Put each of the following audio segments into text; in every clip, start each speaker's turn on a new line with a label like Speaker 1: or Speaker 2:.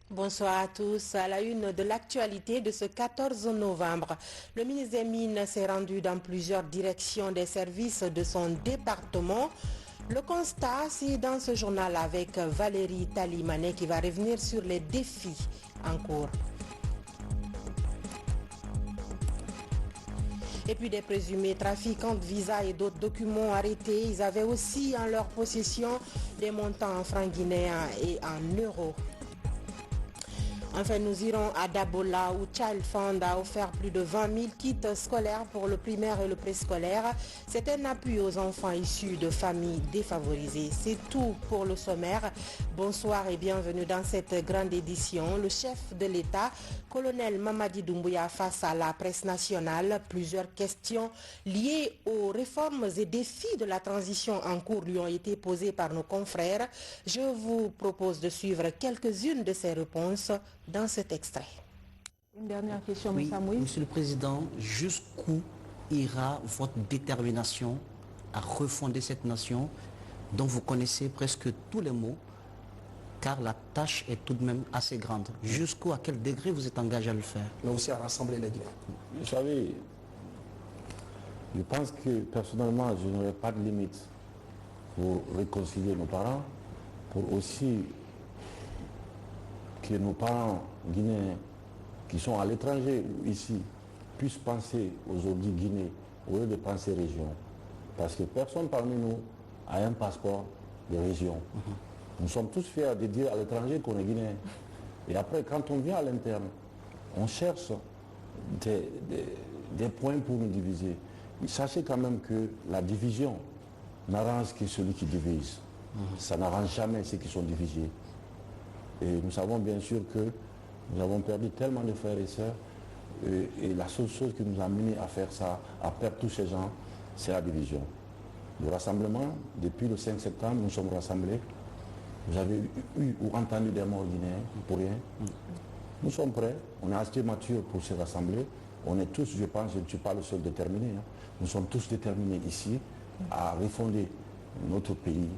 Speaker 1: Bonsoir à tous. À la une de l'actualité de ce 14 novembre, le ministre des Mines s'est rendu dans plusieurs directions des services de son département. Le constat, c'est dans ce journal avec Valérie Talimanet qui va revenir sur les défis en cours. Et puis des présumés trafiquants de visas et d'autres documents arrêtés. Ils avaient aussi en leur possession des montants en francs guinéens et en euros. Enfin, nous irons à Dabola où Child Fund a offert plus de 20 000 kits scolaires pour le primaire et le préscolaire. C'est un appui aux enfants issus de familles défavorisées. C'est tout pour le sommaire. Bonsoir et bienvenue dans cette grande édition. Le chef de l'État, colonel Mamadi Doumbouya, face à la presse nationale. Plusieurs questions liées aux réformes et défis de la transition en cours lui ont été posées par nos confrères. Je vous propose de suivre quelques-unes de ces réponses dans cet extrait.
Speaker 2: Une dernière question,
Speaker 3: oui,
Speaker 2: Moussa Moui.
Speaker 3: Monsieur le Président, jusqu'où ira votre détermination à refonder cette nation dont vous connaissez presque tous les mots, car la tâche est tout de même assez grande. Jusqu'où, à quel degré vous êtes engagé à le faire?
Speaker 4: Mais aussi à rassembler les Guinéens.
Speaker 5: Vous savez, je pense que personnellement, je n'aurais pas de limite pour réconcilier nos parents, pour aussi que nos parents guinéens qui sont à l'étranger ou ici puissent penser aujourd'hui Guinée au lieu de penser région. Parce que personne parmi nous a un passeport de région. Nous sommes tous fiers de dire à l'étranger qu'on est guinéen. Et après, quand on vient à l'interne, on cherche des points pour nous diviser. Sachez quand même que la division n'arrange que celui qui divise. Ça n'arrange jamais ceux qui sont divisés. Et nous savons bien sûr que nous avons perdu tellement de frères et sœurs et la seule chose qui nous a mené à faire ça, à perdre tous ces gens, c'est la division. Le rassemblement, depuis le 5 septembre, nous sommes rassemblés. Vous avez eu ou entendu des morts guinéens pour rien. Nous sommes prêts, on est assez mature pour se rassembler. On est tous, je pense, je ne suis pas le seul déterminé, nous sommes tous déterminés ici à refonder notre pays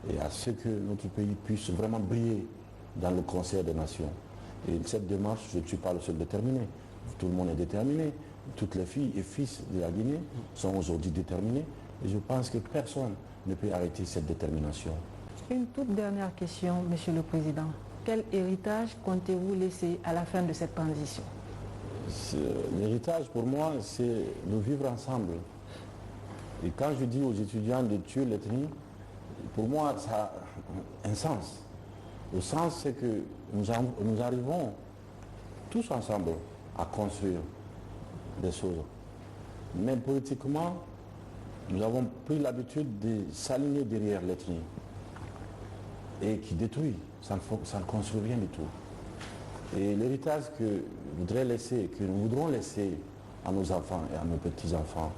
Speaker 5: et à ce que notre pays puisse vraiment briller dans le concert des nations. Et cette démarche, je ne suis pas le seul déterminé. Tout le monde est déterminé. Toutes les filles et fils de la Guinée sont aujourd'hui déterminés. Et je pense que personne ne peut arrêter cette détermination.
Speaker 2: Une toute dernière question, Monsieur le Président. Quel héritage comptez-vous laisser à la fin de cette transition?
Speaker 5: L'héritage pour moi, c'est de vivre ensemble. Et quand je dis aux étudiants de tuer l'ethnie, pour moi, ça a un sens. Le sens, c'est que nous arrivons tous ensemble à construire des choses. Mais politiquement, nous avons pris l'habitude de s'aligner derrière l'ethnie et qui détruit, ça ne construit rien du tout. Et l'héritage que nous voudrons laisser à nos enfants et à nos petits-enfants,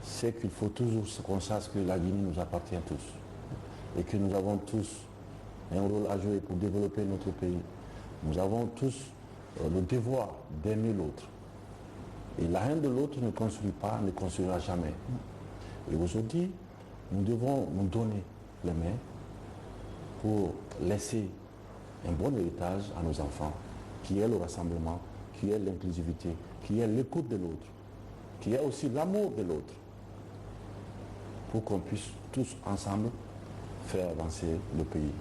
Speaker 5: c'est qu'il faut toujours qu'on sache que la Guinée nous appartient tous et que nous avons tous un rôle à jouer pour développer notre pays. Nous avons tous le devoir d'aimer l'autre. Et la haine de l'autre ne construit pas, ne construira jamais. Et aujourd'hui, nous devons nous donner les mains pour laisser un bon héritage à nos enfants, qui est le rassemblement, qui est l'inclusivité, qui est l'écoute de l'autre, qui est aussi l'amour de l'autre, pour qu'on puisse tous ensemble faire avancer le pays.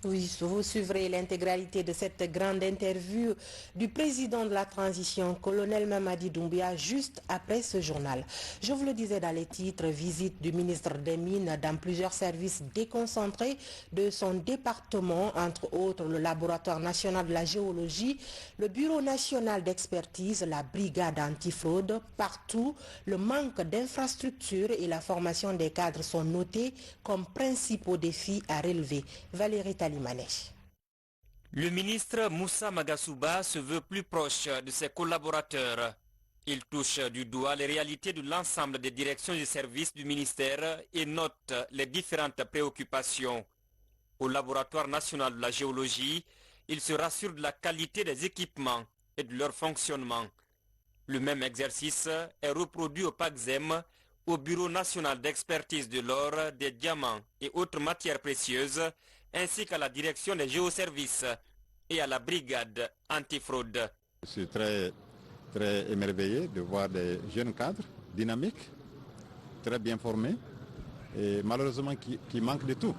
Speaker 1: Oui, vous suivrez l'intégralité de cette grande interview du président de la transition, colonel Mamadi Doumbouya, juste après ce journal. Je vous le disais dans les titres, visite du ministre des Mines dans plusieurs services déconcentrés de son département, entre autres le laboratoire national de la géologie, le bureau national d'expertise, la brigade antifraude. Partout, le manque d'infrastructures et la formation des cadres sont notés comme principaux défis à relever. Valérie Talimanet.
Speaker 6: Le ministre Moussa Magasuba se veut plus proche de ses collaborateurs. Il touche du doigt les réalités de l'ensemble des directions et services du ministère et note les différentes préoccupations. Au laboratoire national de la géologie, il se rassure de la qualité des équipements et de leur fonctionnement. Le même exercice est reproduit au PACSEM, au Bureau national d'expertise de l'or, des diamants et autres matières précieuses, ainsi qu'à la direction des géoservices et à la brigade antifraude.
Speaker 4: Je suis très émerveillé de voir des jeunes cadres dynamiques, très bien formés et malheureusement qui manquent de tout.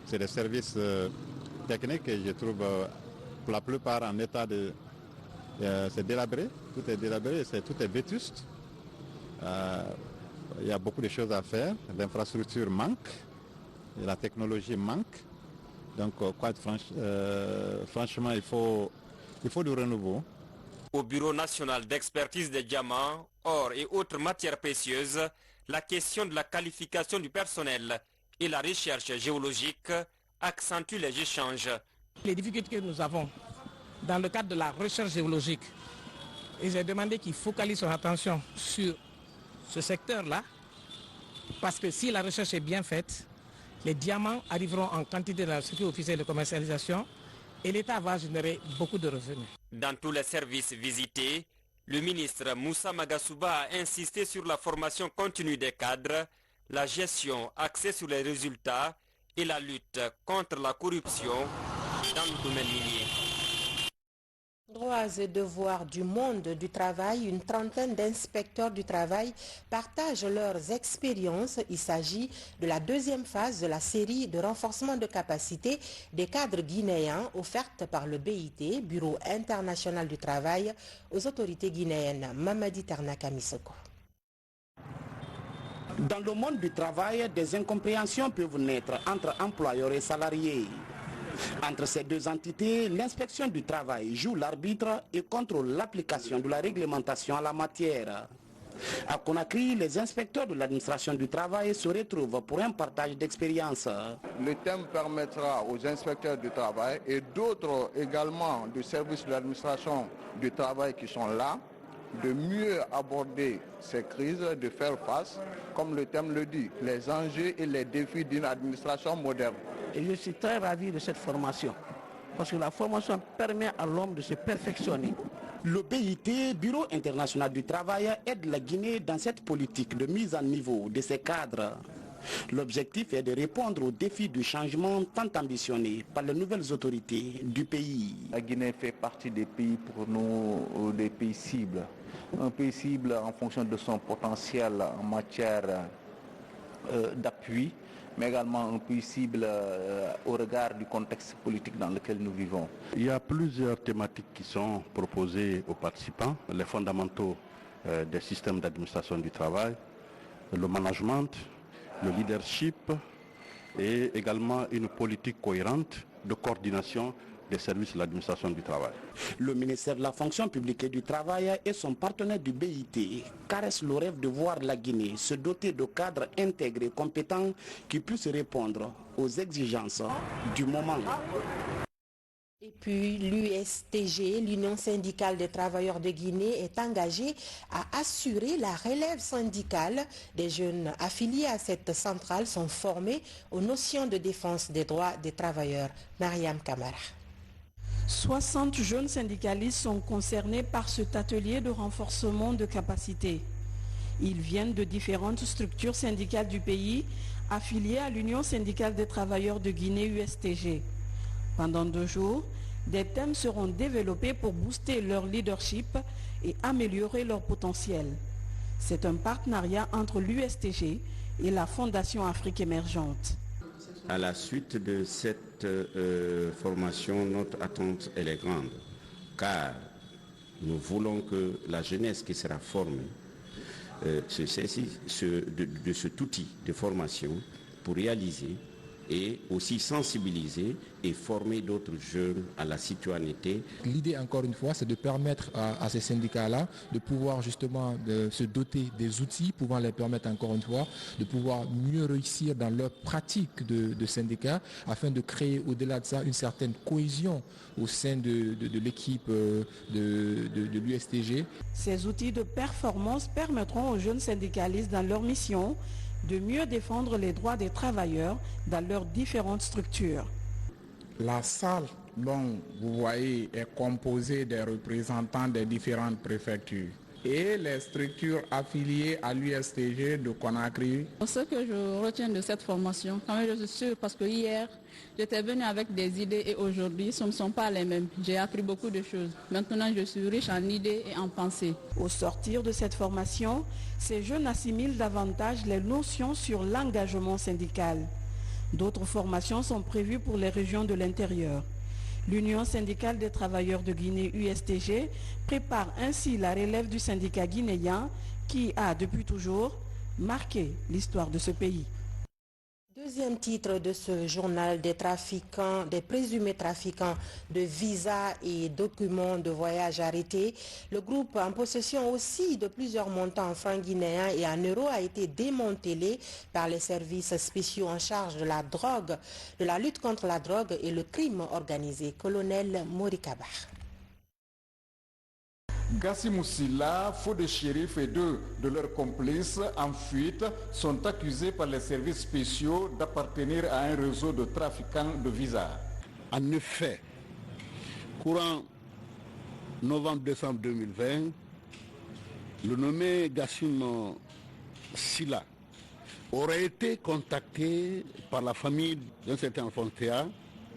Speaker 4: C'est des services techniques et je trouve pour la plupart en état de... c'est délabré, tout est délabré, tout est vétuste. Il y a beaucoup de choses à faire, l'infrastructure manque, et la technologie manque. Donc franchement, il faut du renouveau.
Speaker 6: Au Bureau national d'expertise des diamants, or et autres matières précieuses, la question de la qualification du personnel et la recherche géologique accentuent les échanges.
Speaker 7: Les difficultés que nous avons dans le cadre de la recherche géologique, et j'ai demandé qu'ils focalisent son attention sur ce secteur-là, parce que si la recherche est bien faite, les diamants arriveront en quantité dans la structure officielle de commercialisation et l'État va générer beaucoup de revenus.
Speaker 6: Dans tous les services visités, le ministre Moussa Magasuba a insisté sur la formation continue des cadres, la gestion axée sur les résultats et la lutte contre la corruption dans le domaine minier.
Speaker 1: Droits et devoirs du monde du travail, une trentaine d'inspecteurs du travail partagent leurs expériences. Il s'agit de la deuxième phase de la série de renforcement de capacité des cadres guinéens offerte par le BIT, Bureau international du travail, aux autorités guinéennes. Mamadi Ternaka Misoko.
Speaker 8: Dans le monde du travail, des incompréhensions peuvent naître entre employeurs et salariés. Entre ces deux entités, l'inspection du travail joue l'arbitre et contrôle l'application de la réglementation en la matière. À Conakry, les inspecteurs de l'administration du travail se retrouvent pour un partage d'expérience.
Speaker 9: Le thème permettra aux inspecteurs du travail et d'autres également du service de l'administration du travail qui sont là, de mieux aborder ces crises, de faire face, comme le thème le dit, les enjeux et les défis d'une administration moderne.
Speaker 8: Et je suis très ravi de cette formation, parce que la formation permet à l'homme de se perfectionner. Le BIT, Bureau international du travail, aide la Guinée dans cette politique de mise à niveau de ses cadres. L'objectif est de répondre aux défis du changement tant ambitionné par les nouvelles autorités du pays.
Speaker 9: La Guinée fait partie des pays pour nous, des pays cibles. Un pays cible en fonction de son potentiel en matière d'appui, mais également un pays cible au regard du contexte politique dans lequel nous vivons.
Speaker 10: Il y a plusieurs thématiques qui sont proposées aux participants, les fondamentaux des systèmes d'administration du travail, le management, le leadership et également une politique cohérente de coordination des services de l'administration du travail.
Speaker 8: Le ministère de la fonction publique et du travail et son partenaire du BIT caressent le rêve de voir la Guinée se doter de cadres intégrés compétents qui puissent répondre aux exigences du moment.
Speaker 1: Et puis l'USTG, l'Union syndicale des travailleurs de Guinée, est engagée à assurer la relève syndicale. Des jeunes affiliés à cette centrale sont formés aux notions de défense des droits des travailleurs. Mariam Kamara.
Speaker 11: 60 jeunes syndicalistes sont concernés par cet atelier de renforcement de capacité. Ils viennent de différentes structures syndicales du pays, affiliées à l'Union syndicale des travailleurs de Guinée, USTG. Pendant 2 jours, des thèmes seront développés pour booster leur leadership et améliorer leur potentiel. C'est un partenariat entre l'USTG et la Fondation Afrique émergente.
Speaker 12: À la suite de cette formation, notre attente elle est grande, car nous voulons que la jeunesse qui sera formée se saisit de cet outil de formation pour réaliser et aussi sensibiliser et former d'autres jeunes à la citoyenneté.
Speaker 13: L'idée, encore une fois, c'est de permettre à ces syndicats-là de pouvoir justement se doter des outils pouvant les permettre, encore une fois, de pouvoir mieux réussir dans leur pratique de syndicats afin de créer au-delà de ça une certaine cohésion au sein de l'équipe de l'USTG.
Speaker 11: Ces outils de performance permettront aux jeunes syndicalistes dans leur mission de mieux défendre les droits des travailleurs dans leurs différentes structures.
Speaker 14: La salle dont vous voyez est composée des représentants des différentes préfectures. et les structures affiliées à l'USTG de Conakry.
Speaker 15: Ce que je retiens de cette formation, quand même je suis sûre, parce que hier, j'étais venue avec des idées et aujourd'hui, ce ne sont pas les mêmes. J'ai appris beaucoup de choses. Maintenant, je suis riche en idées et en pensées.
Speaker 11: Au sortir de cette formation, ces jeunes assimilent davantage les notions sur l'engagement syndical. D'autres formations sont prévues pour les régions de l'intérieur. L'Union syndicale des travailleurs de Guinée USTG prépare ainsi la relève du syndicat guinéen qui a depuis toujours marqué l'histoire de ce pays.
Speaker 1: Deuxième titre de ce journal, des présumés trafiquants de visas et documents de voyage arrêtés. Le groupe en possession aussi de plusieurs montants en francs guinéens et en euros a été démantelé par les services spéciaux en charge de la drogue, de la lutte contre la drogue et le crime organisé. Colonel Morikabar.
Speaker 16: Gassi Moussila, Fodé Chérif et deux de leurs complices en fuite sont accusés par les services spéciaux d'appartenir à un réseau de trafiquants de visas.
Speaker 10: En effet, courant novembre-décembre 2020, le nommé Gassim Silla aurait été contacté par la famille d'un certain Fontea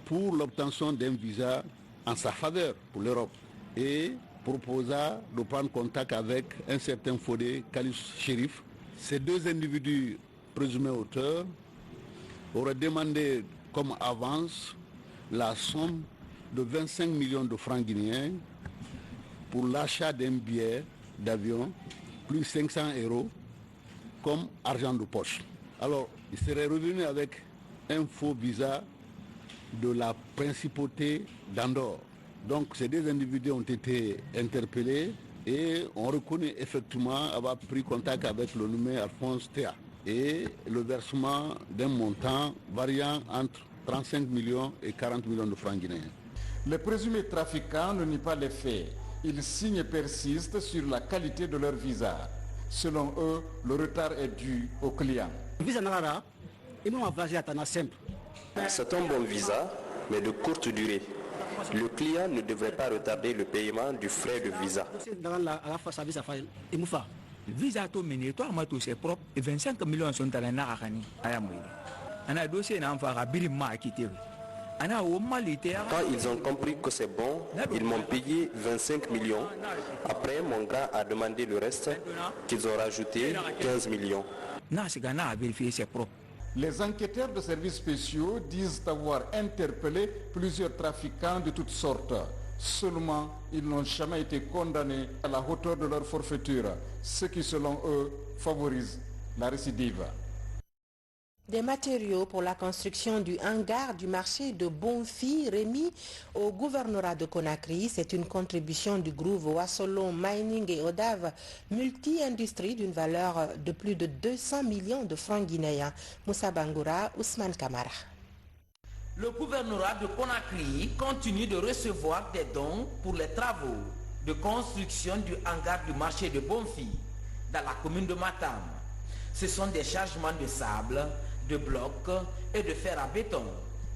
Speaker 10: pour l'obtention d'un visa en sa faveur pour l'Europe et proposa de prendre contact avec un certain Fodé Khalif Chérif. Ces deux individus présumés auteurs auraient demandé comme avance la somme de 25 millions de francs guinéens pour l'achat d'un billet d'avion plus 500 € comme argent de poche. Alors, ils seraient revenus avec un faux visa de la principauté d'Andorre. Donc ces deux individus ont été interpellés et on reconnaît effectivement avoir pris contact avec le nommé Alphonse Théa et le versement d'un montant variant entre 35 millions et 40 millions de francs guinéens.
Speaker 16: Les présumés trafiquants ne nient pas les faits. Ils signent et persistent sur la qualité de leur visa. Selon eux, le retard est dû aux clients.
Speaker 17: C'est un bon visa, mais de courte durée. Le client ne devrait pas retarder le paiement du frais de visa.
Speaker 18: Visa to meneto amato c'est propre et 25 millions sont à la narakani ayamoui. Ana dossier na fera birima quitté. Ana au malitaire.
Speaker 17: Quand ils ont compris que c'est bon, ils m'ont payé 25 millions. Après, mon gars a demandé le reste, qu'ils ont rajouté 15 millions.
Speaker 18: Na sigana a vérifié c'est propre.
Speaker 16: Les enquêteurs de services spéciaux disent avoir interpellé plusieurs trafiquants de toutes sortes. Seulement, ils n'ont jamais été condamnés à la hauteur de leur forfaiture, ce qui, selon eux, favorise la récidive.
Speaker 1: Des matériaux pour la construction du hangar du marché de Bonfi remis au gouvernorat de Conakry. C'est une contribution du groupe Wassolon Mining et Odav Multi-Industrie d'une valeur de plus de 200 millions de francs guinéens. Moussa Bangoura, Ousmane Kamara.
Speaker 19: Le gouvernorat de Conakry continue de recevoir des dons pour les travaux de construction du hangar du marché de Bonfi dans la commune de Matam. Ce sont des chargements de sable, de blocs et de fer à béton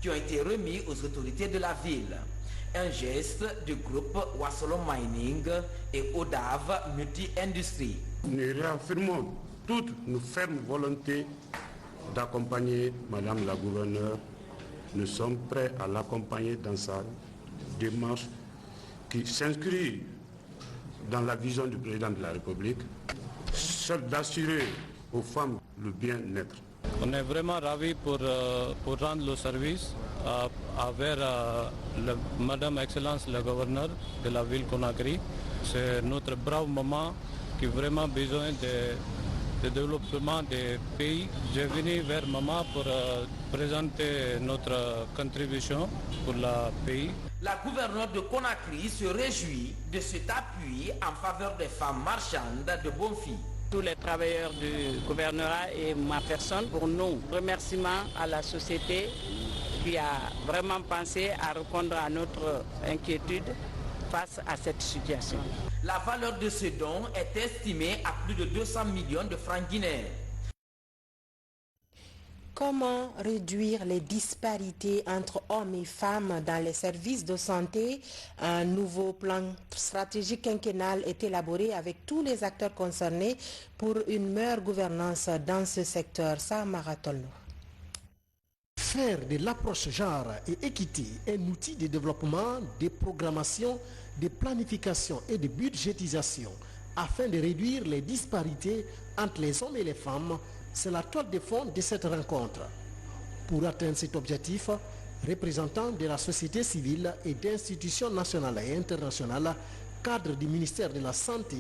Speaker 19: qui ont été remis aux autorités de la ville. Un geste du groupe Wassolon Mining et Odav Multi-Industrie.
Speaker 20: Nous réaffirmons toute nos fermes volontés d'accompagner Madame la gouverneure. Nous sommes prêts à l'accompagner dans sa démarche qui s'inscrit dans la vision du président de la République, celle d'assurer aux femmes le bien-être.
Speaker 21: On est vraiment ravis pour rendre le service vers Madame Excellence la gouverneure de la ville Conakry. C'est notre brave maman qui a vraiment besoin de développement des pays. J'ai venu vers maman pour présenter notre contribution pour le pays.
Speaker 19: La gouverneure de Conakry se réjouit de cet appui en faveur des femmes marchandes de Bonfi.
Speaker 22: Tous les travailleurs du gouvernorat et ma personne, pour nous, remerciements à la société qui a vraiment pensé à répondre à notre inquiétude face à cette situation.
Speaker 19: La valeur de ce don est estimée à plus de 200 millions de francs guinéens.
Speaker 1: Comment réduire les disparités entre hommes et femmes dans les services de santé? Un nouveau plan stratégique quinquennal est élaboré avec tous les acteurs concernés pour une meilleure gouvernance dans ce secteur. Ça, Maratolno.
Speaker 2: Faire de l'approche genre et équité un outil de développement, de programmation, de planification et de budgétisation afin de réduire les disparités entre les hommes et les femmes, c'est la toile de fond de cette rencontre. Pour atteindre cet objectif, représentants de la société civile et d'institutions nationales et internationales, cadres du ministère de la Santé,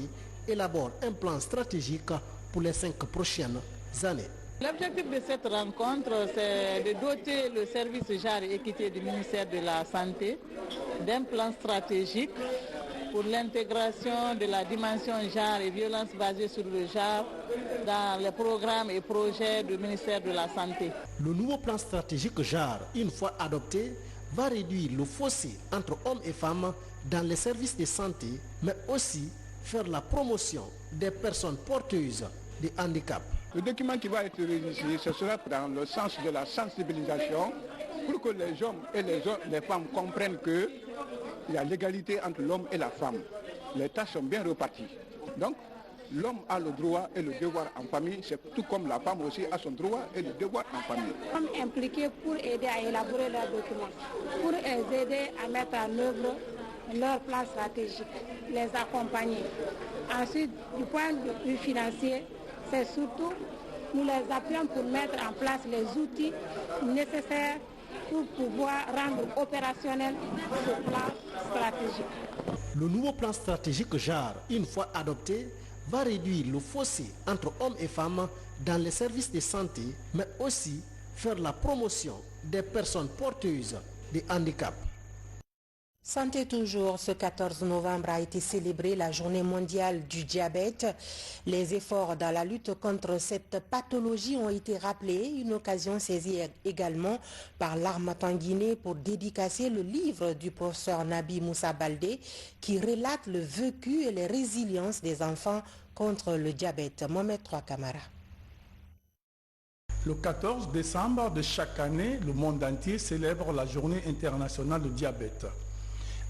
Speaker 2: élaborent un plan stratégique pour les 5 prochaines années.
Speaker 3: L'objectif de cette rencontre, c'est de doter le service genre et équité du ministère de la Santé d'un plan stratégique pour l'intégration de la dimension genre et violence basée sur le genre dans les programmes et projets du ministère de la Santé.
Speaker 2: Le nouveau plan stratégique genre, une fois adopté, va réduire le fossé entre hommes et femmes dans les services de santé, mais aussi faire la promotion des personnes porteuses de handicap.
Speaker 23: Le document qui va être rédigé, ce sera dans le sens de la sensibilisation pour que les hommes et les femmes comprennent qu'il y a l'égalité entre l'homme et la femme. Les tâches sont bien reparties. Donc, l'homme a le droit et le devoir en famille, c'est tout comme la femme aussi a son droit et le devoir en famille.
Speaker 24: Nous sommes impliqués pour aider à élaborer leurs documents, pour les aider à mettre en œuvre leur plan stratégique, les accompagner. Ensuite, du point de vue financier, c'est surtout nous les appuyons pour mettre en place les outils nécessaires pour pouvoir rendre opérationnel ce plan stratégique.
Speaker 2: Le nouveau plan stratégique genre, une fois adopté, va réduire le fossé entre hommes et femmes dans les services de santé, mais aussi faire la promotion des personnes porteuses de handicap.
Speaker 1: Santé toujours, ce 14 novembre a été célébrée la journée mondiale du diabète. Les efforts dans la lutte contre cette pathologie ont été rappelés, une occasion saisie également par l'Harmattan Guinée pour dédicacer le livre du professeur Nabi Moussa Baldé qui relate le vécu et les résiliences des enfants contre le diabète. Mohamed Trois Camara.
Speaker 25: Le 14 décembre de chaque année, le monde entier célèbre la journée internationale du diabète.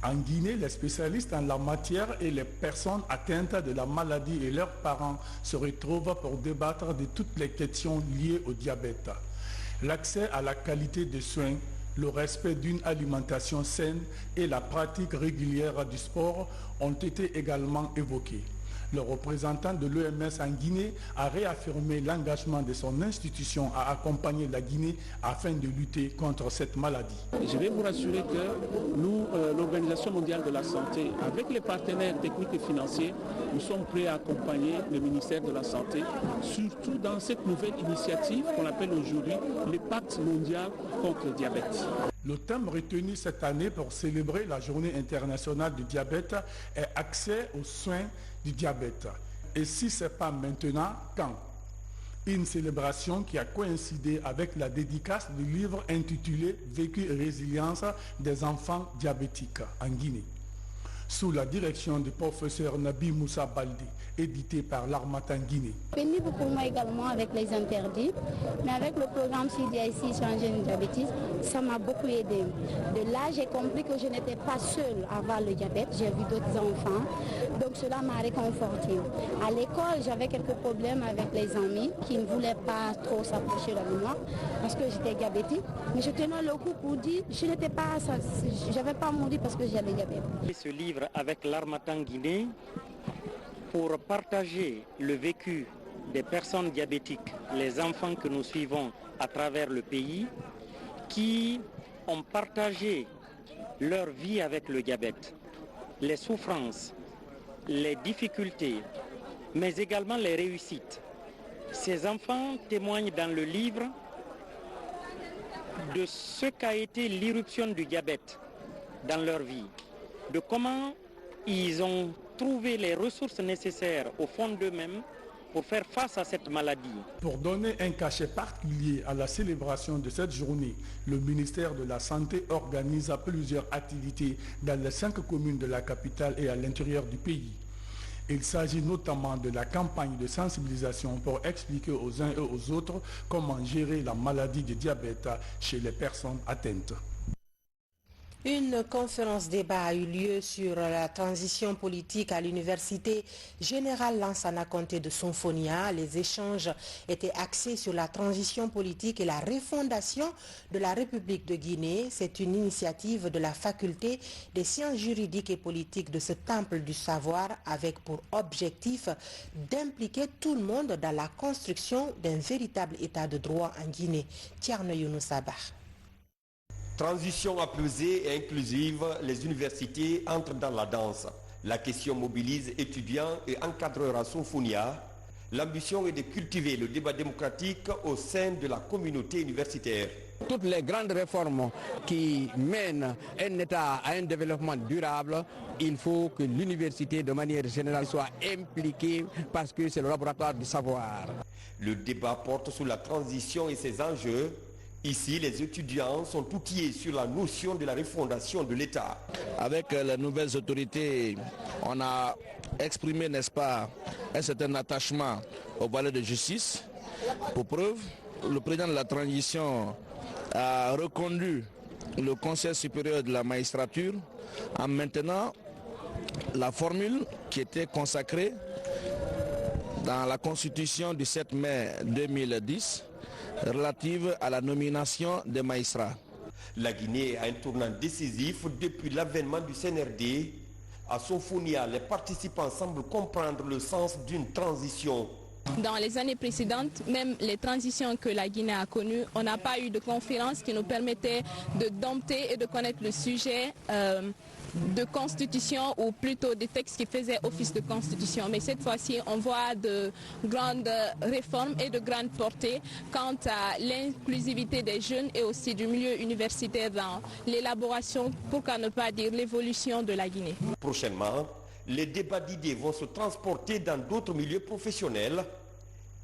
Speaker 25: En Guinée, les spécialistes en la matière et les personnes atteintes de la maladie et leurs parents se retrouvent pour débattre de toutes les questions liées au diabète. L'accès à la qualité des soins, le respect d'une alimentation saine et la pratique régulière du sport ont été également évoqués. Le représentant de l'OMS en Guinée a réaffirmé l'engagement de son institution à accompagner la Guinée afin de lutter contre cette maladie.
Speaker 26: Je vais vous rassurer que nous, l'Organisation mondiale de la santé, avec les partenaires techniques et financiers, nous sommes prêts à accompagner le ministère de la Santé, surtout dans cette nouvelle initiative qu'on appelle aujourd'hui le Pacte mondial contre le diabète.
Speaker 25: Le thème retenu cette année pour célébrer la journée internationale du diabète est accès aux soins du diabète. Et si ce n'est pas maintenant, quand? Une célébration qui a coïncidé avec la dédicace du livre intitulé « Vécu et résilience des enfants diabétiques en Guinée » sous la direction du professeur Nabi Moussa Baldé, édité par l'Harmattan Guinée.
Speaker 27: Pénible pour moi également avec les interdits, mais avec le programme CDIC Changer le diabétisme, ça m'a beaucoup aidé. De là, j'ai compris que je n'étais pas seule à avoir le diabète, j'ai vu d'autres enfants, donc cela m'a réconfortée. À l'école, j'avais quelques problèmes avec les amis qui ne voulaient pas trop s'approcher de moi parce que j'étais diabétique, mais je tenais le coup pour dire je n'étais pas, j'avais pas mouru parce que j'avais le diabète.
Speaker 28: Ce livre avec l'Harmattan Guinée pour partager le vécu des personnes diabétiques, les enfants que nous suivons à travers le pays, qui ont partagé leur vie avec le diabète, les souffrances, les difficultés, mais également les réussites. Ces enfants témoignent dans le livre de ce qu'a été l'irruption du diabète dans leur vie, de comment ils ont trouvé les ressources nécessaires au fond d'eux-mêmes pour faire face à cette maladie.
Speaker 25: Pour donner un cachet particulier à la célébration de cette journée, le ministère de la Santé organise plusieurs activités dans les 5 communes de la capitale et à l'intérieur du pays. Il s'agit notamment de la campagne de sensibilisation pour expliquer aux uns et aux autres comment gérer la maladie du diabète chez les personnes atteintes.
Speaker 1: Une conférence débat a eu lieu sur la transition politique à l'université générale Lansana Conté de Sonfonia. Les échanges étaient axés sur la transition politique et la refondation de la République de Guinée. C'est une initiative de la faculté des sciences juridiques et politiques de ce temple du savoir avec pour objectif d'impliquer tout le monde dans la construction d'un véritable état de droit en Guinée. Tierno Younousabar.
Speaker 4: Transition apaisée et inclusive, les universités entrent dans la danse. La question mobilise étudiants et encadreurs à Sonfonia. L'ambition est de cultiver le débat démocratique au sein de la communauté universitaire.
Speaker 5: Toutes les grandes réformes qui mènent un État à un développement durable, il faut que l'université de manière générale soit impliquée parce que c'est le laboratoire du savoir.
Speaker 4: Le débat porte sur la transition et ses enjeux. Ici, les étudiants sont outillés sur la notion de la refondation de l'État.
Speaker 6: Avec les nouvelles autorités, on a exprimé, n'est-ce pas, un certain attachement au palais de justice. Pour preuve, le président de la transition a reconduit le Conseil supérieur de la magistrature en maintenant la formule qui était consacrée dans la Constitution du 7 mai 2010 relative à la nomination des magistrats.
Speaker 4: La Guinée a un tournant décisif depuis l'avènement du CNRD. À Sonfonia, les participants semblent comprendre le sens d'une transition.
Speaker 15: Dans les années précédentes, même les transitions que la Guinée a connues, on n'a pas eu de conférence qui nous permettait de dompter et de connaître le sujet de constitution ou plutôt des textes qui faisaient office de constitution. Mais cette fois-ci, on voit de grandes réformes et de grandes portées quant à l'inclusivité des jeunes et aussi du milieu universitaire dans l'élaboration, pourquoi ne pas dire l'évolution de la Guinée.
Speaker 4: Prochainement, les débats d'idées vont se transporter dans d'autres milieux professionnels,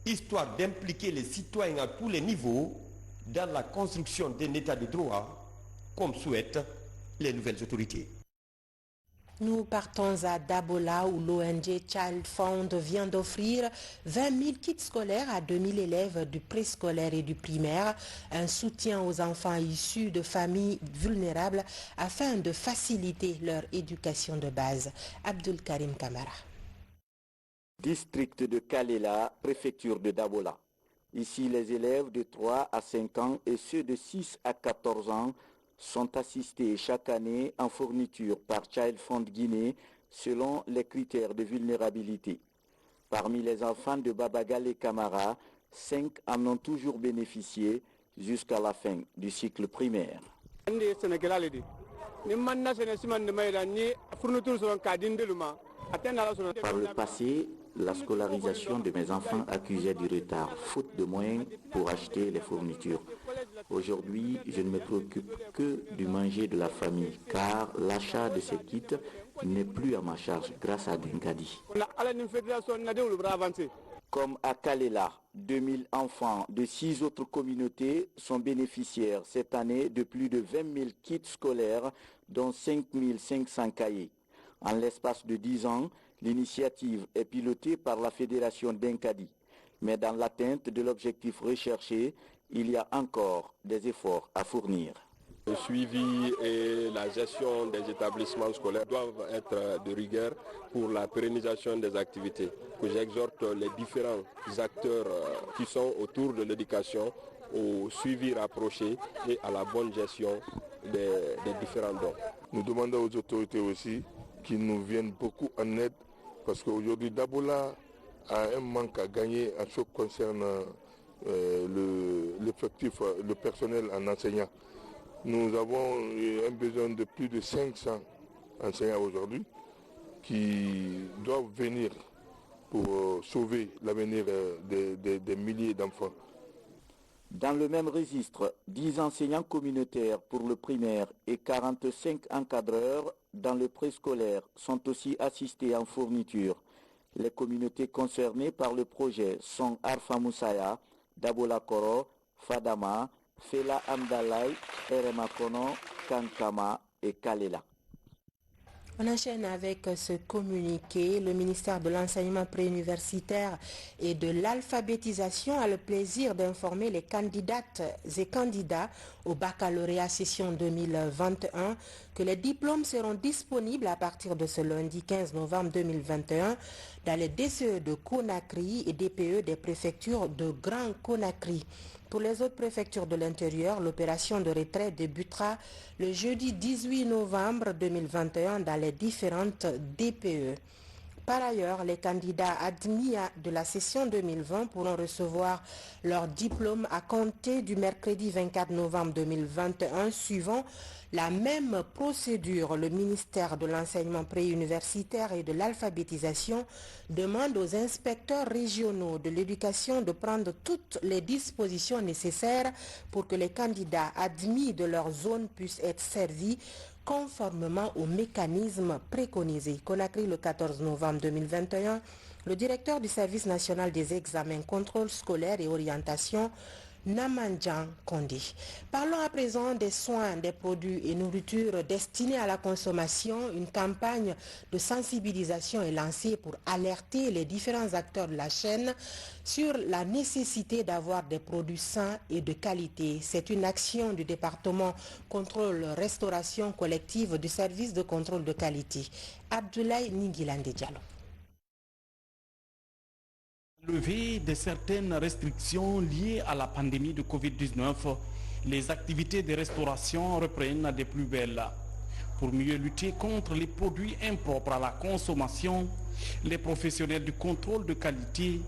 Speaker 4: histoire d'impliquer les citoyens à tous les niveaux dans la construction d'un état de droit, comme souhaitent les nouvelles autorités.
Speaker 1: Nous partons à Dabola où l'ONG Child Fund vient d'offrir 20 000 kits scolaires à 2000 élèves du préscolaire et du primaire, un soutien aux enfants issus de familles vulnérables afin de faciliter leur éducation de base. Abdul Karim Kamara.
Speaker 7: District de Kalela, préfecture de Dabola. Ici, les élèves de 3 à 5 ans et ceux de 6 à 14 ans sont assistés chaque année en fourniture par Child Fund Guinée selon les critères de vulnérabilité. Parmi les enfants de Babagale Camara, 5 en ont toujours bénéficié jusqu'à la fin du cycle primaire. Par le passé, la scolarisation de mes enfants accusait du retard, faute de moyens pour acheter les fournitures. Aujourd'hui, je ne me préoccupe que du manger de la famille, car l'achat de ces kits n'est plus à ma charge grâce à Dinkadi. Comme à Kalela, 2000 enfants de 6 autres communautés sont bénéficiaires cette année de plus de 20 000 kits scolaires, dont 5 500 cahiers. En l'espace de 10 ans, l'initiative est pilotée par la fédération d'Inkadi. Mais dans l'atteinte de l'objectif recherché, il y a encore des efforts à fournir.
Speaker 8: Le suivi et la gestion des établissements scolaires doivent être de rigueur pour la pérennisation des activités. Que j'exhorte les différents acteurs qui sont autour de l'éducation au suivi rapproché et à la bonne gestion des différents dons.
Speaker 9: Nous demandons aux autorités aussi qu'ils nous viennent beaucoup en aide parce qu'aujourd'hui Dabola a un manque à gagner en ce qui concerne l'effectif, le personnel en enseignant. Nous avons un besoin de plus de 500 enseignants aujourd'hui qui doivent venir pour sauver l'avenir des milliers d'enfants.
Speaker 7: Dans le même registre, 10 enseignants communautaires pour le primaire et 45 encadreurs dans le préscolaire sont aussi assistés en fourniture. Les communautés concernées par le projet sont Arfa Moussaya, Dabola Koro, Fadama, Fela Amdalay, Eremakono, Kankama et Kalela.
Speaker 1: On enchaîne avec ce communiqué. Le ministère de l'enseignement préuniversitaire et de l'alphabétisation a le plaisir d'informer les candidates et candidats au baccalauréat session 2021 que les diplômes seront disponibles à partir de ce lundi 15 novembre 2021 dans les DCE de Conakry et DPE des préfectures de Grand Conakry. Pour les autres préfectures de l'intérieur, l'opération de retrait débutera le jeudi 18 novembre 2021 dans les différentes DPE. Par ailleurs, les candidats admis de la session 2020 pourront recevoir leur diplôme à compter du mercredi 24 novembre 2021 suivant la même procédure. Le ministère de l'enseignement préuniversitaire et de l'alphabétisation demande aux inspecteurs régionaux de l'éducation de prendre toutes les dispositions nécessaires pour que les candidats admis de leur zone puissent être servis conformément aux mécanismes préconisés. Conakry, le 14 novembre 2021, le directeur du service national des examens, contrôle scolaire et orientation, Namandjan Kondé. Parlons à présent des soins, des produits et nourritures destinés à la consommation. Une campagne de sensibilisation est lancée pour alerter les différents acteurs de la chaîne sur la nécessité d'avoir des produits sains et de qualité. C'est une action du département contrôle restauration collective du service de contrôle de qualité. Abdoulaye Ningilande Diallo.
Speaker 10: Levée de certaines restrictions liées à la pandémie de Covid-19, les activités de restauration reprennent des plus belles. Pour mieux lutter contre les produits impropres à la consommation, les professionnels du contrôle de qualité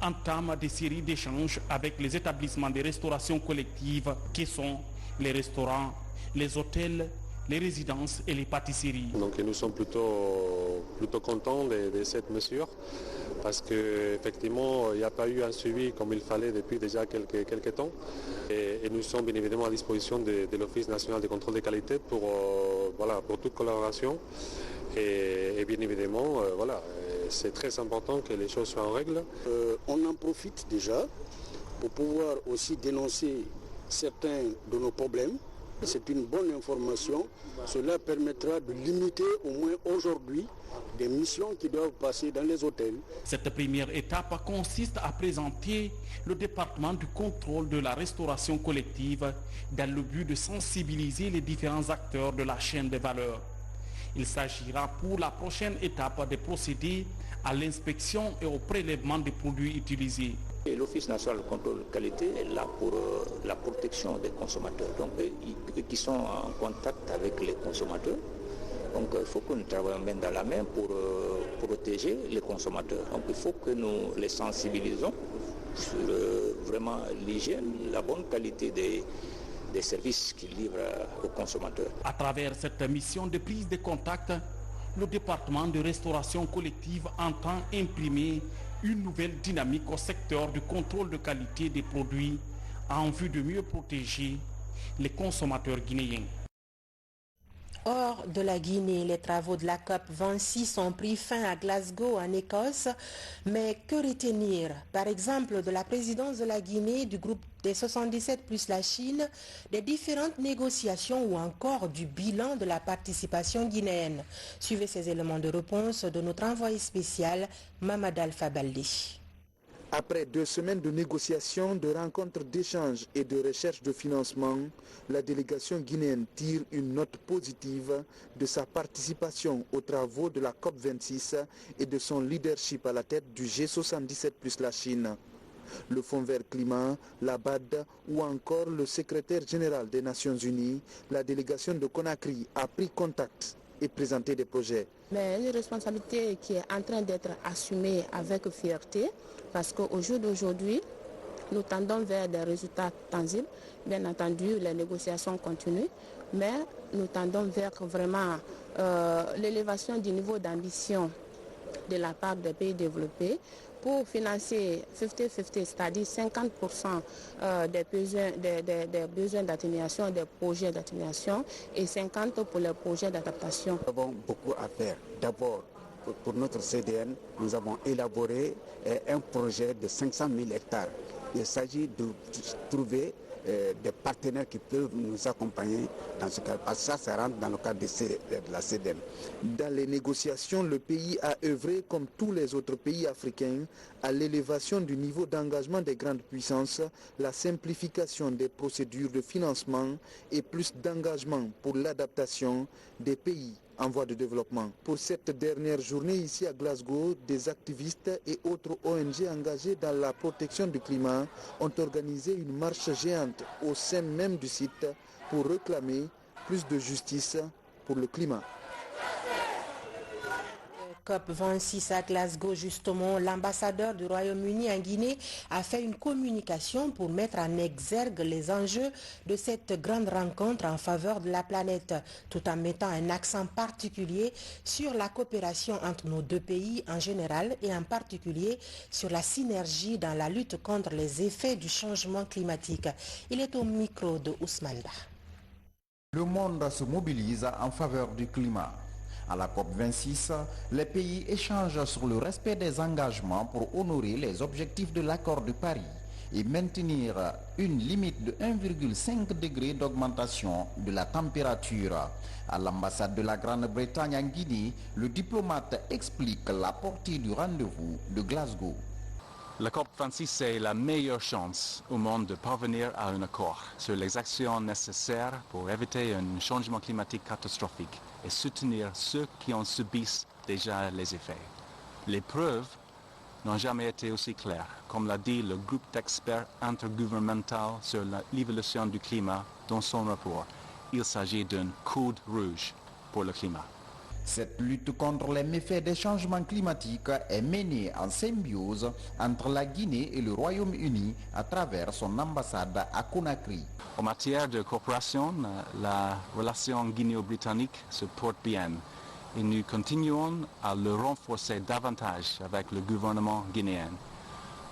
Speaker 10: entament des séries d'échanges avec les établissements de restauration collective qui sont les restaurants, les hôtels, les résidences et les pâtisseries.
Speaker 11: Donc nous sommes plutôt contents de cette mesure parce qu'effectivement il n'y a pas eu un suivi comme il fallait depuis déjà quelques temps et nous sommes bien évidemment à disposition de l'Office national de contrôle de qualité pour toute collaboration et bien évidemment c'est très important que les choses soient en règle.
Speaker 12: On en profite déjà pour pouvoir aussi dénoncer certains de nos problèmes. C'est une bonne information. Cela permettra de limiter au moins aujourd'hui des missions qui doivent passer dans les hôtels.
Speaker 10: Cette première étape consiste à présenter le département du contrôle de la restauration collective dans le but de sensibiliser les différents acteurs de la chaîne de valeur. Il s'agira pour la prochaine étape de procéder à l'inspection et au prélèvement des produits utilisés.
Speaker 13: L'Office national de contrôle de qualité est là pour la protection des consommateurs, donc qui sont en contact avec les consommateurs. Donc il faut que nous travaillions main dans la main pour protéger les consommateurs. Donc il faut que nous les sensibilisons sur vraiment l'hygiène, la bonne qualité des services qu'ils livrent aux consommateurs.
Speaker 10: À travers cette mission de prise de contact, le département de restauration collective entend imprimer une nouvelle dynamique au secteur du contrôle de qualité des produits en vue de mieux protéger les consommateurs guinéens.
Speaker 1: Hors de la Guinée, les travaux de la COP26 ont pris fin à Glasgow, en Écosse. Mais que retenir, par exemple, de la présidence de la Guinée, du groupe des 77 plus la Chine, des différentes négociations ou encore du bilan de la participation guinéenne? Suivez ces éléments de réponse de notre envoyé spécial, Mamad Alpha Baldi.
Speaker 14: Après 2 semaines de négociations, de rencontres d'échanges et de recherche de financement, la délégation guinéenne tire une note positive de sa participation aux travaux de la COP26 et de son leadership à la tête du G77 plus la Chine. Le Fonds vert climat, la BAD ou encore le secrétaire général des Nations Unies, la délégation de Conakry a pris contact et présenté des projets.
Speaker 16: Mais une responsabilité qui est en train d'être assumée avec fierté, parce qu'au jour d'aujourd'hui, nous tendons vers des résultats tangibles. Bien entendu, les négociations continuent, mais nous tendons vers vraiment l'élévation du niveau d'ambition de la part des pays développés pour financer 50-50, c'est-à-dire 50% des besoins d'atténuation, des projets d'atténuation et 50% pour les projets d'adaptation.
Speaker 12: Nous avons beaucoup à faire. D'abord, pour notre CDN, nous avons élaboré un projet de 500 000 hectares. Il s'agit de trouver des partenaires qui peuvent nous accompagner dans ce cas. Parce que ça rentre dans le cadre de la CEDEM.
Speaker 14: Dans les négociations, le pays a œuvré, comme tous les autres pays africains, à l'élévation du niveau d'engagement des grandes puissances, la simplification des procédures de financement et plus d'engagement pour l'adaptation des pays en voie de développement. Pour cette dernière journée ici à Glasgow, des activistes et autres ONG engagés dans la protection du climat ont organisé une marche géante au sein même du site pour réclamer plus de justice pour le climat.
Speaker 1: COP26 à Glasgow, justement, l'ambassadeur du Royaume-Uni en Guinée a fait une communication pour mettre en exergue les enjeux de cette grande rencontre en faveur de la planète, tout en mettant un accent particulier sur la coopération entre nos deux pays en général et en particulier sur la synergie dans la lutte contre les effets du changement climatique. Il est au micro de Ousmane Ba.
Speaker 3: Le monde se mobilise en faveur du climat. À la COP26, les pays échangent sur le respect des engagements pour honorer les objectifs de l'accord de Paris et maintenir une limite de 1,5 degré d'augmentation de la température. À l'ambassade de la Grande-Bretagne en Guinée, le diplomate explique la portée du rendez-vous de Glasgow.
Speaker 17: La COP26, c'est la meilleure chance au monde de parvenir à un accord sur les actions nécessaires pour éviter un changement climatique catastrophique et soutenir ceux qui en subissent déjà les effets. Les preuves n'ont jamais été aussi claires, comme l'a dit le groupe d'experts intergouvernemental sur l'évolution du climat dans son rapport. Il s'agit d'un code rouge pour le climat.
Speaker 3: Cette lutte contre les méfaits des changements climatiques est menée en symbiose entre la Guinée et le Royaume-Uni à travers son ambassade à Conakry.
Speaker 17: En matière de coopération, la relation guinéo-britannique se porte bien et nous continuons à le renforcer davantage avec le gouvernement guinéen.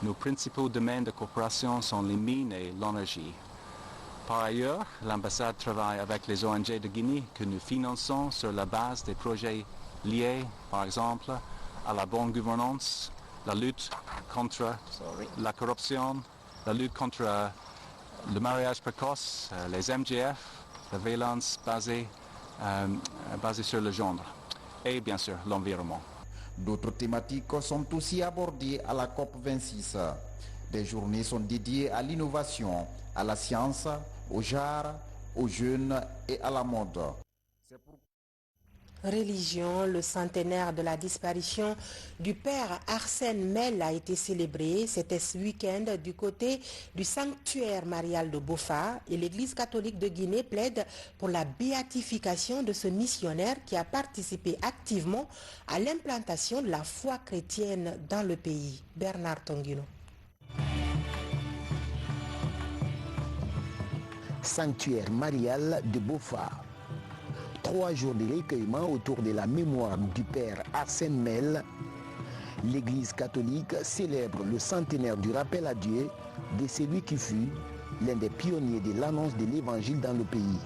Speaker 17: Nos principaux domaines de coopération sont les mines et l'énergie. Par ailleurs, l'ambassade travaille avec les ONG de Guinée que nous finançons sur la base des projets liés, par exemple, à la bonne gouvernance, la lutte contre la corruption, la lutte contre le mariage précoce, les MGF, la violence basée sur le genre et bien sûr l'environnement.
Speaker 3: D'autres thématiques sont aussi abordées à la COP26. Des journées sont dédiées à l'innovation, à la science, aux arts, aux jeunes et à la mode.
Speaker 1: Religion, le centenaire de la disparition du père Arsène Mel a été célébré. C'était ce week-end du côté du sanctuaire marial de Bofa et l'Église catholique de Guinée plaide pour la béatification de ce missionnaire qui a participé activement à l'implantation de la foi chrétienne dans le pays. Bernard Tonguino.
Speaker 18: Sanctuaire marial de Bofa. 3 jours de recueillement autour de la mémoire du père Arsène Mel. L'Église catholique célèbre le centenaire du rappel à Dieu de celui qui fut l'un des pionniers de l'annonce de l'Évangile dans le pays.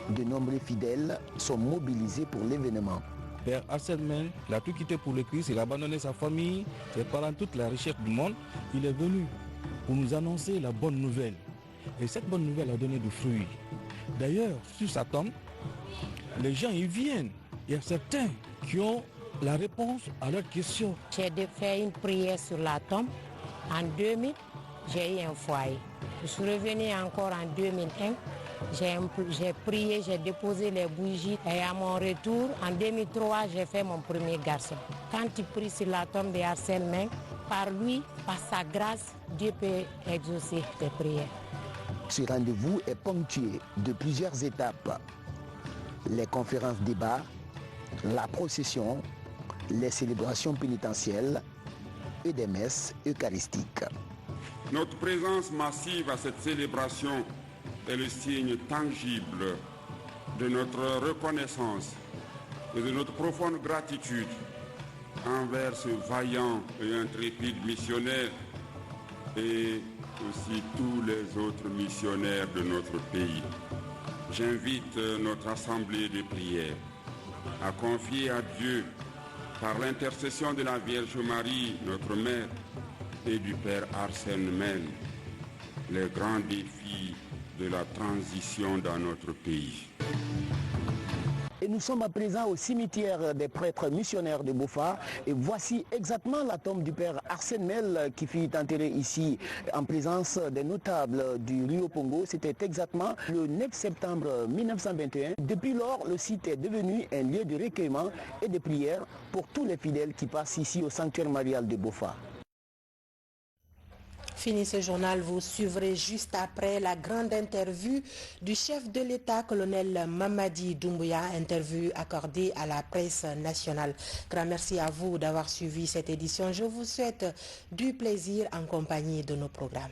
Speaker 18: De nombreux fidèles sont mobilisés pour l'événement.
Speaker 19: Père Arsène Mel, il a tout quitté pour le Christ, il a abandonné sa famille, ses parents, toute la richesse du monde. Il est venu pour nous annoncer la bonne nouvelle. Et cette bonne nouvelle a donné du fruit. D'ailleurs, sur sa tombe, les gens y viennent. Il y a certains qui ont la réponse à leurs questions.
Speaker 20: J'ai fait une prière sur la tombe. En 2000, j'ai eu un foyer. Je suis revenu encore en 2001. J'ai prié, j'ai déposé les bougies. Et à mon retour, en 2003, j'ai fait mon premier garçon. Quand tu pries sur la tombe de Arsène Mel, par lui, par sa grâce, Dieu peut exaucer tes prières.
Speaker 18: Ce rendez-vous est ponctué de plusieurs étapes. Les conférences débats, la procession, les célébrations pénitentielles et des messes eucharistiques.
Speaker 21: Notre présence massive à cette célébration est le signe tangible de notre reconnaissance et de notre profonde gratitude envers ce vaillant et intrépide missionnaire et aussi tous les autres missionnaires de notre pays. J'invite notre assemblée de prière à confier à Dieu, par l'intercession de la Vierge Marie, notre Mère, et du Père Arsène Mel, les grands défis de la transition dans notre pays.
Speaker 18: Et nous sommes à présent au cimetière des prêtres missionnaires de Bofa et voici exactement la tombe du père Arsène Mel qui fut enterré ici en présence des notables du Rio Pongo. C'était exactement le 9 septembre 1921. Depuis lors, le site est devenu un lieu de recueillement et de prière pour tous les fidèles qui passent ici au sanctuaire marial de Bofa.
Speaker 1: Fini ce journal, vous suivrez juste après la grande interview du chef de l'État, colonel Mamadi Doumbouya, interview accordée à la presse nationale. Grand merci à vous d'avoir suivi cette édition. Je vous souhaite du plaisir en compagnie de nos programmes.